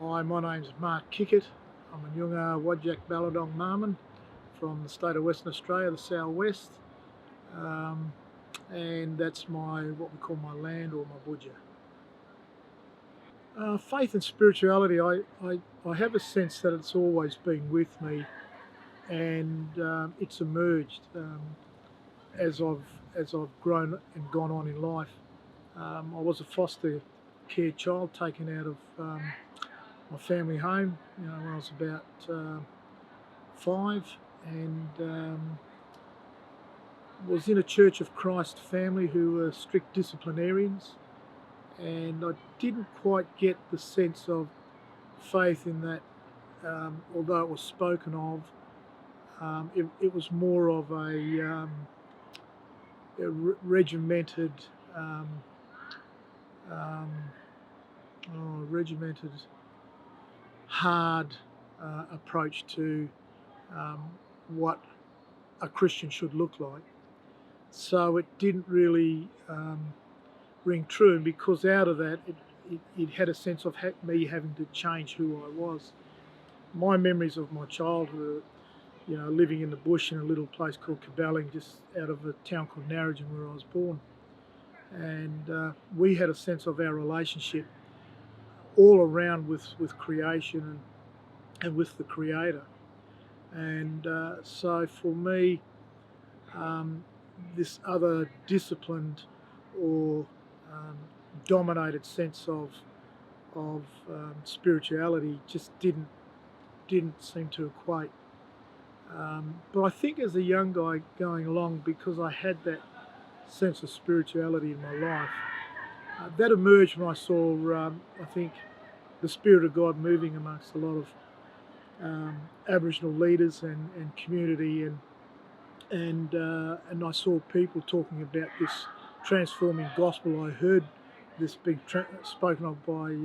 Hi, my name's Mark Kickett. I'm a Noongar Wajak Balladong Marman from the state of Western Australia, the southwest, um, and that's what we call my land or my budja. Faith and spirituality, I have a sense that it's always been with me, and it's emerged as I've grown and gone on in life. I was a foster care child taken out of my family home, when I was about 5, and was in a Church of Christ family who were strict disciplinarians, and I didn't quite get the sense of faith in that, although it was spoken of, it was more of regimented, um, um, regimented, hard approach to what a Christian should look like. So it didn't really ring true, and because out of that, it had a sense of me having to change who I was. My memories of my childhood, living in the bush in a little place called Caballing, just out of a town called Narrogin where I was born, and we had a sense of our relationship all around with creation and with the Creator. And so for me, um, this other disciplined or um, dominated sense of spirituality just didn't seem to equate. But I think as a young guy going along, because I had that sense of spirituality in my life, that emerged when I saw, I think, the Spirit of God moving amongst a lot of Aboriginal leaders and community, and I saw people talking about this transforming gospel. I heard this being spoken of by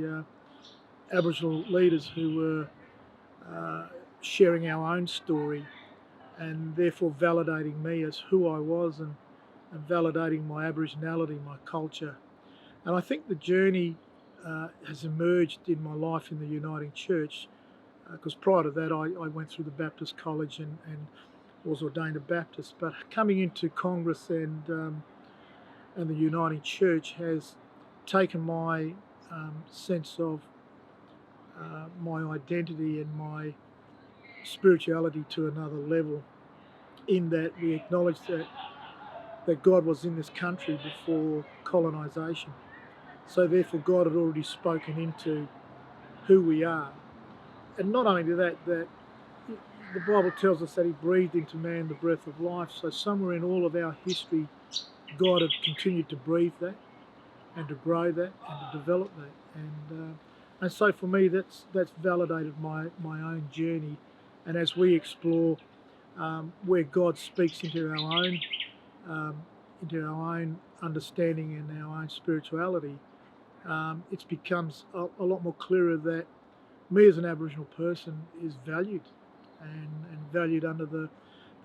Aboriginal leaders who were sharing our own story, and therefore validating me as who I was, and validating my Aboriginality, my culture. And I think the journey has emerged in my life in the Uniting Church, because prior to that I went through the Baptist College and was ordained a Baptist. But coming into Congress and the Uniting Church has taken my sense of my identity and my spirituality to another level, in that we acknowledge that God was in this country before colonisation. So therefore God had already spoken into who we are. And not only that the Bible tells us that he breathed into man the breath of life. So somewhere in all of our history, God had continued to breathe that and to grow that and to develop that. And so for me, that's validated my own journey. And as we explore where God speaks um, into our own understanding and our own spirituality, it becomes a lot more clearer that me as an Aboriginal person is valued, and valued under the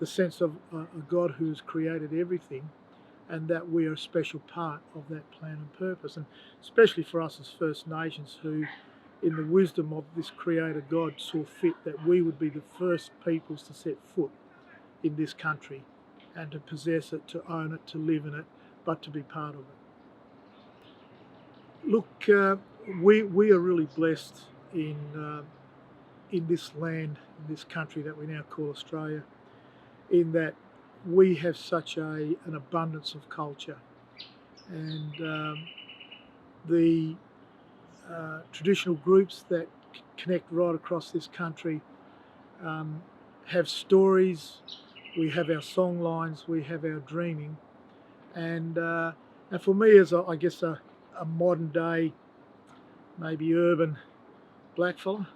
sense of a God who has created everything, and that we are a special part of that plan and purpose. And especially for us as First Nations, who in the wisdom of this Creator God saw fit that we would be the first peoples to set foot in this country and to possess it, to own it, to live in it, but to be part of it. Look, we are really blessed in this land, in this country that we now call Australia, in that we have such an abundance of culture, and the traditional groups that connect right across this country um, have stories. We have our song lines, we have our dreaming, and for me, as I guess a modern day, maybe urban blackfella,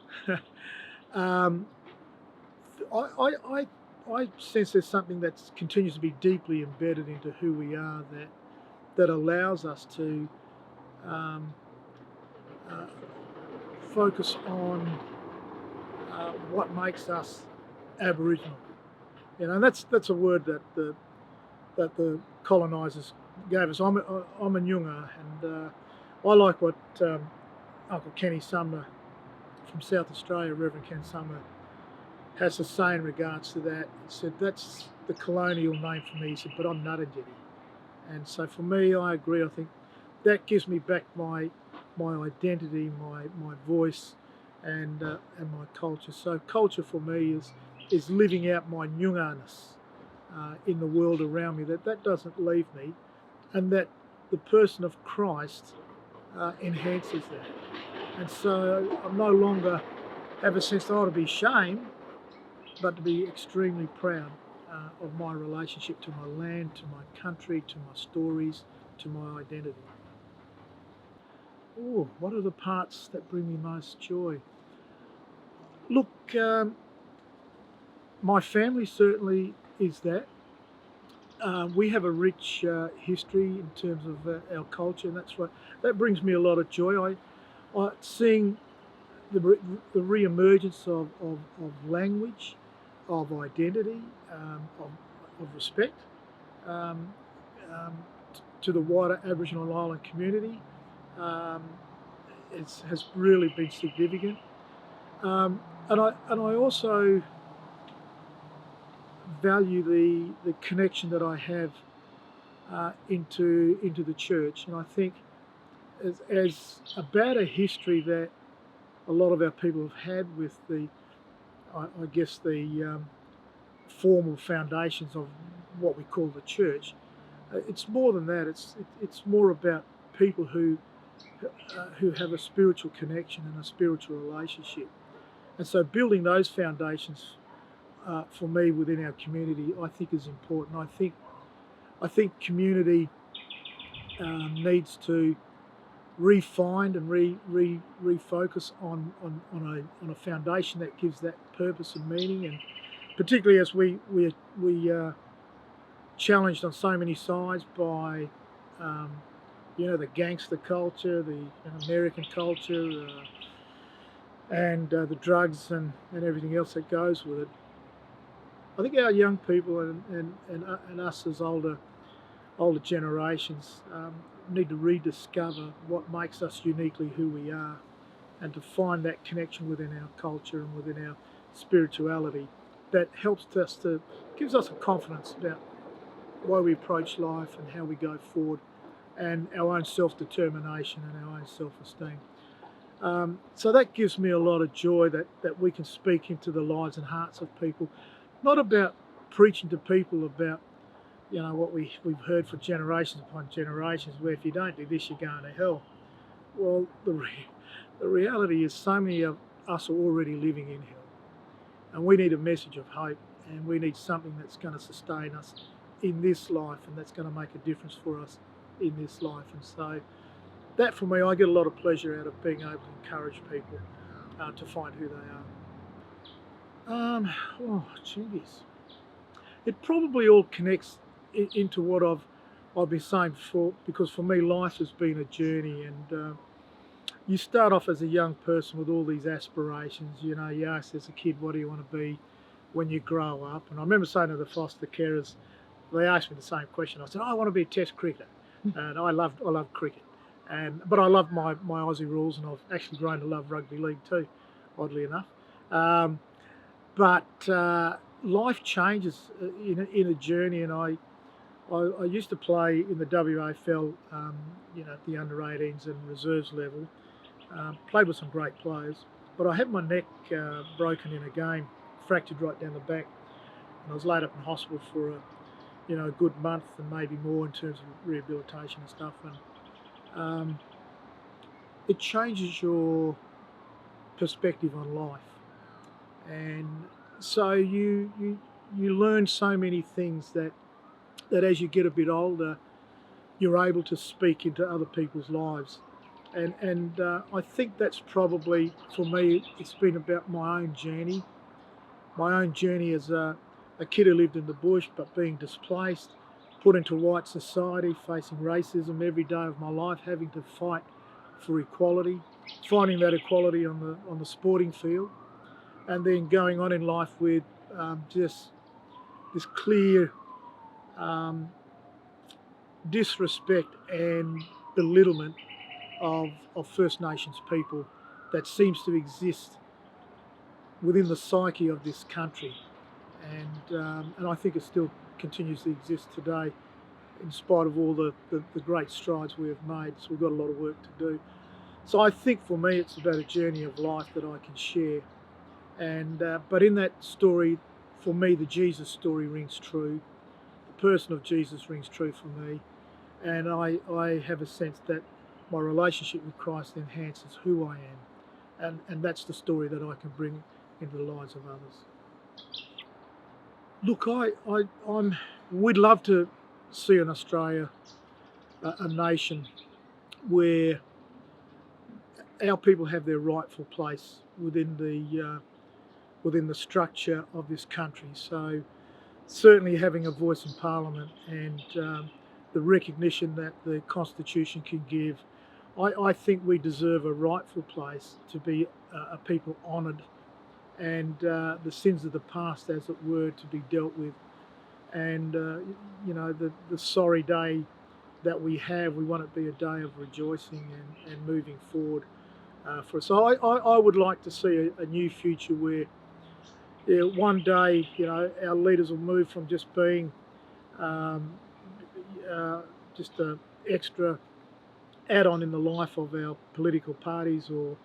um, I sense there's something that continues to be deeply embedded into who we are, that allows us to um, uh, focus on what makes us Aboriginal. And that's a word that the colonisers gave us. I'm a Noongar, and I like what Uncle Kenny Sumner from South Australia, Reverend Ken Summer, has to say in regards to that. He said, that's the colonial name for me. He said, but I'm Nutterjetty. And so for me, I agree. I think that gives me back my identity, my voice, and my culture. So culture for me is living out my Noongarness in the world around me. That doesn't leave me, and that the person of Christ enhances that. And so I'm no longer have a sense that I ought to be ashamed, but to be extremely proud of my relationship to my land, to my country, to my stories, to my identity. Oh, what are the parts that bring me most joy? Look, my family certainly is that. We have a rich history in terms of our culture, and that brings me a lot of joy. Seeing the re-emergence of language, of identity, of respect um, um, to the wider Aboriginal Island community has really been significant. And I also value the connection that I have into the church, and I think as about a history that a lot of our people have had with I guess the formal foundations of what we call the church. It's more than that. It's more about people who have a spiritual connection and a spiritual relationship. And so building those foundations for me within our community, I think is important. I think community needs to refine and refocus on a foundation that gives that purpose and meaning, and particularly as we challenged on so many sides by the gangster culture, the American culture, and the drugs and everything else that goes with it. I think our young people and us as older generations need to rediscover what makes us uniquely who we are, and to find that connection within our culture and within our spirituality that gives us a confidence about why we approach life and how we go forward, and our own self-determination and our own self-esteem. So that gives me a lot of joy that we can speak into the lives and hearts of people, not about preaching to people about what we've heard for generations upon generations, where if you don't do this, you're going to hell. Well, the reality is so many of us are already living in hell, and we need a message of hope, and we need something that's going to sustain us in this life, and that's going to make a difference for us in this life. And so that, for me, I get a lot of pleasure out of being able to encourage people to find who they are. Geez. It probably all connects into what I've been saying before, because for me life has been a journey, and you start off as a young person with all these aspirations. You ask as a kid, what do you want to be when you grow up? And I remember saying to the foster carers, they asked me the same question. I said, I want to be a test cricketer, and I love cricket, but I love my Aussie rules, and I've actually grown to love rugby league too, oddly enough. But life changes in a journey, and I used to play in the WAFL, at the under-18s and reserves level. Played with some great players, but I had my neck broken in a game, fractured right down the back, and I was laid up in hospital for a good month and maybe more in terms of rehabilitation and stuff. And it changes your perspective on life, and so you learn so many things that as you get a bit older, you're able to speak into other people's lives. And I think that's probably, for me, it's been about my own journey as a kid who lived in the bush, but being displaced, put into white society, facing racism every day of my life, having to fight for equality, finding that equality on the sporting field, and then going on in life with just this clear disrespect and belittlement of First Nations people that seems to exist within the psyche of this country, and I think it still continues to exist today, in spite of all the great strides we have made. So we've got a lot of work to do. So I think for me, it's about a journey of life that I can share, and but in that story, for me, the Jesus story rings true. The person of Jesus rings true for me, and I have a sense that my relationship with Christ enhances who I am, and that's the story that I can bring into the lives of others. Look, we'd love to see in Australia a nation where our people have their rightful place within the structure of this country. So certainly having a voice in Parliament, and the recognition that the Constitution can give. I think we deserve a rightful place to be a people honoured, and the sins of the past, as it were, to be dealt with. And the sorry day that we have, we want it to be a day of rejoicing and moving forward for us. So I would like to see a new future where, one day, our leaders will move from just being just an extra add-on in the life of our political parties or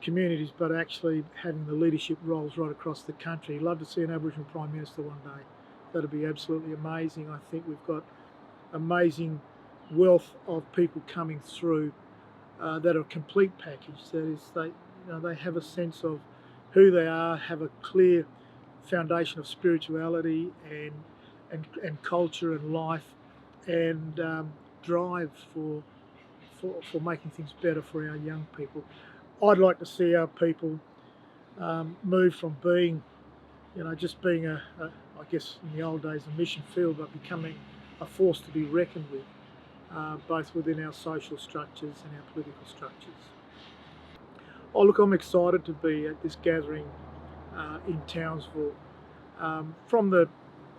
communities, but actually having the leadership roles right across the country. Love to see an Aboriginal Prime Minister one day. That'd be absolutely amazing. I think we've got amazing wealth of people coming through that are a complete package. That is, they have a sense of who they are, have a clear foundation of spirituality and culture and life, and drive for making things better for our young people. I'd like to see our people move from being, just being I guess in the old days, a mission field, but becoming a force to be reckoned with, both within our social structures and our political structures. Oh, look, I'm excited to be at this gathering in Townsville. From the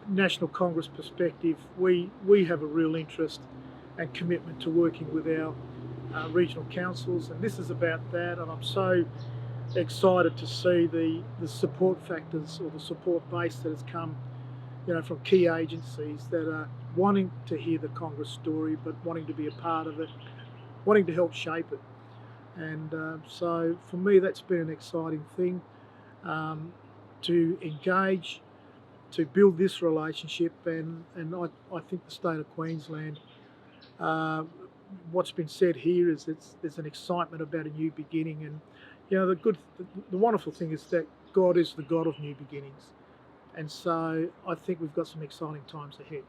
National Congress perspective, we have a real interest and commitment to working with our regional councils, and this is about that. And I'm so excited to see the support factors, or the support base that has come, from key agencies that are wanting to hear the Congress story, but wanting to be a part of it, wanting to help shape it. And so for me, that's been an exciting thing, to engage, to build this relationship, and I think the state of Queensland, what's been said here is there's an excitement about a new beginning, and the wonderful thing is that God is the God of new beginnings, and so I think we've got some exciting times ahead.